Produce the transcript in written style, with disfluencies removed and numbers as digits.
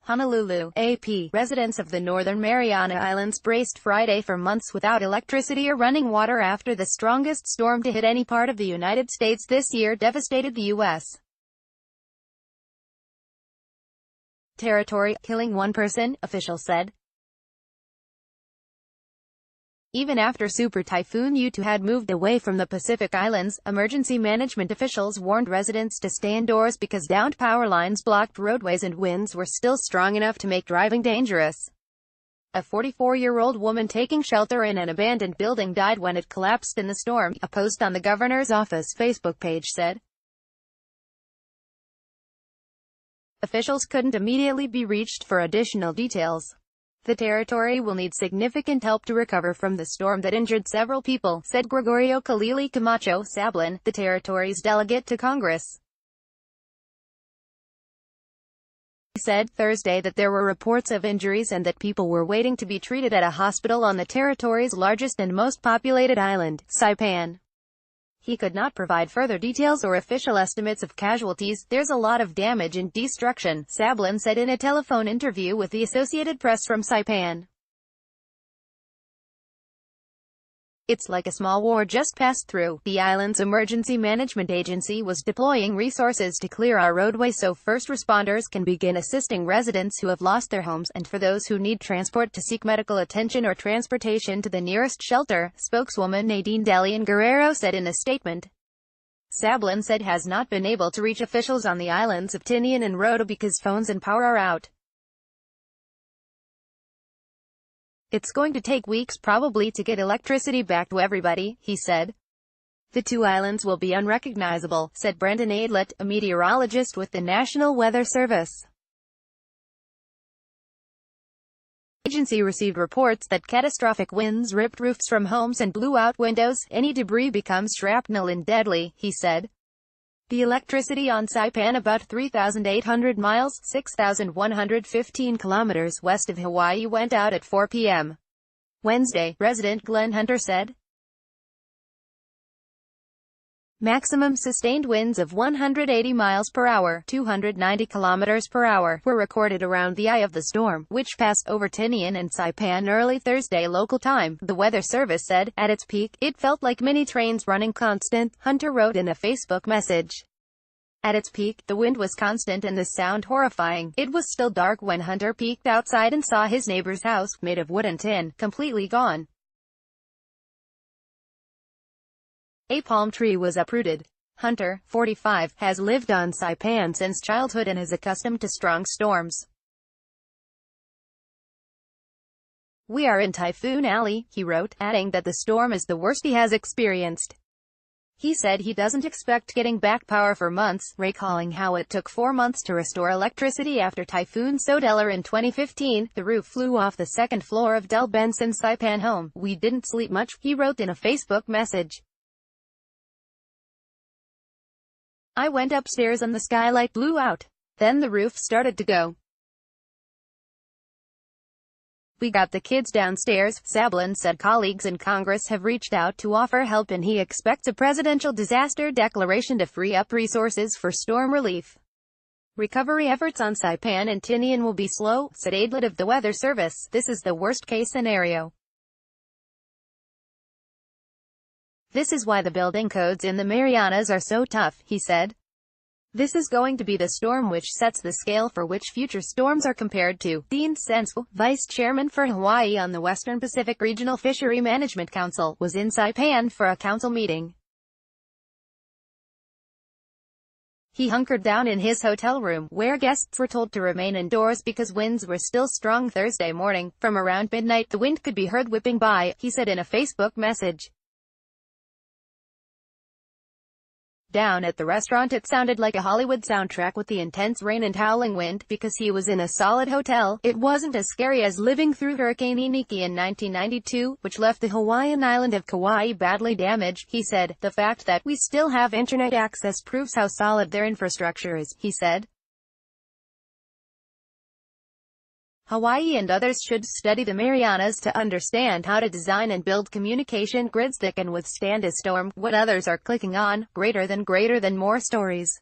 Honolulu, AP. Residents of the Northern Mariana Islands braced Friday for months without electricity or running water after the strongest storm to hit any part of the United States this year devastated the U.S. territory, killing one person, officials said. Even after Super Typhoon U2 had moved away from the Pacific Islands, emergency management officials warned residents to stay indoors because downed power lines blocked roadways and winds were still strong enough to make driving dangerous. A 44-year-old woman taking shelter in an abandoned building died when it collapsed in the storm, a post on the governor's office Facebook page said. Officials couldn't immediately be reached for additional details. The territory will need significant help to recover from the storm that injured several people, said Gregorio Kalili Camacho Sablin, the territory's delegate to Congress. He said Thursday that there were reports of injuries and that people were waiting to be treated at a hospital on the territory's largest and most populated island, Saipan. He could not provide further details or official estimates of casualties. There's a lot of damage and destruction, Sablin said in a telephone interview with the Associated Press from Saipan. It's like a small war just passed through. The island's emergency management agency was deploying resources to clear our roadway so first responders can begin assisting residents who have lost their homes, and for those who need transport to seek medical attention or transportation to the nearest shelter, spokeswoman Nadine Delian Guerrero said in a statement. Sablin said has not been able to reach officials on the islands of Tinian and Rota because phones and power are out. It's going to take weeks probably to get electricity back to everybody, he said. The two islands will be unrecognizable, said Brendan Aidlett, a meteorologist with the National Weather Service. The agency received reports that catastrophic winds ripped roofs from homes and blew out windows. Any debris becomes shrapnel and deadly, he said. The electricity on Saipan, about 3,800 miles, 6,115 kilometers west of Hawaii, went out at 4 p.m. Wednesday, resident Glenn Hunter said. Maximum sustained winds of 180 miles per hour, 290 kilometers per hour, were recorded around the eye of the storm, which passed over Tinian and Saipan early Thursday local time, the Weather Service said. At its peak, it felt like mini trains running constant, Hunter wrote in a Facebook message. At its peak, the wind was constant and the sound horrifying. It was still dark when Hunter peeked outside and saw his neighbor's house, made of wood and tin, completely gone. A palm tree was uprooted. Hunter, 45, has lived on Saipan since childhood and is accustomed to strong storms. We are in Typhoon Alley, he wrote, adding that the storm is the worst he has experienced. He said he doesn't expect getting back power for months, recalling how it took 4 months to restore electricity after Typhoon Sodelar in 2015. The roof flew off the second floor of Del Benson's Saipan home. We didn't sleep much, he wrote in a Facebook message. I went upstairs and the skylight blew out. Then the roof started to go. We got the kids downstairs, Sablin said. Colleagues in Congress have reached out to offer help and he expects a presidential disaster declaration to free up resources for storm relief. Recovery efforts on Saipan and Tinian will be slow, said Aidlett of the Weather Service. This is the worst-case scenario. This is why the building codes in the Marianas are so tough, he said. This is going to be the storm which sets the scale for which future storms are compared to. Dean Sensko, vice chairman for Hawaii on the Western Pacific Regional Fishery Management Council, was in Saipan for a council meeting. He hunkered down in his hotel room, where guests were told to remain indoors because winds were still strong Thursday morning. From around midnight, the wind could be heard whipping by, he said in a Facebook message. Down at the restaurant it sounded like a Hollywood soundtrack with the intense rain and howling wind. Because he was in a solid hotel, it wasn't as scary as living through Hurricane Iniki in 1992, which left the Hawaiian island of Kauai badly damaged, he said. The fact that we still have internet access proves how solid their infrastructure is, he said. Hawaii and others should study the Marianas to understand how to design and build communication grids that can withstand a storm. What others are clicking on, greater than more stories.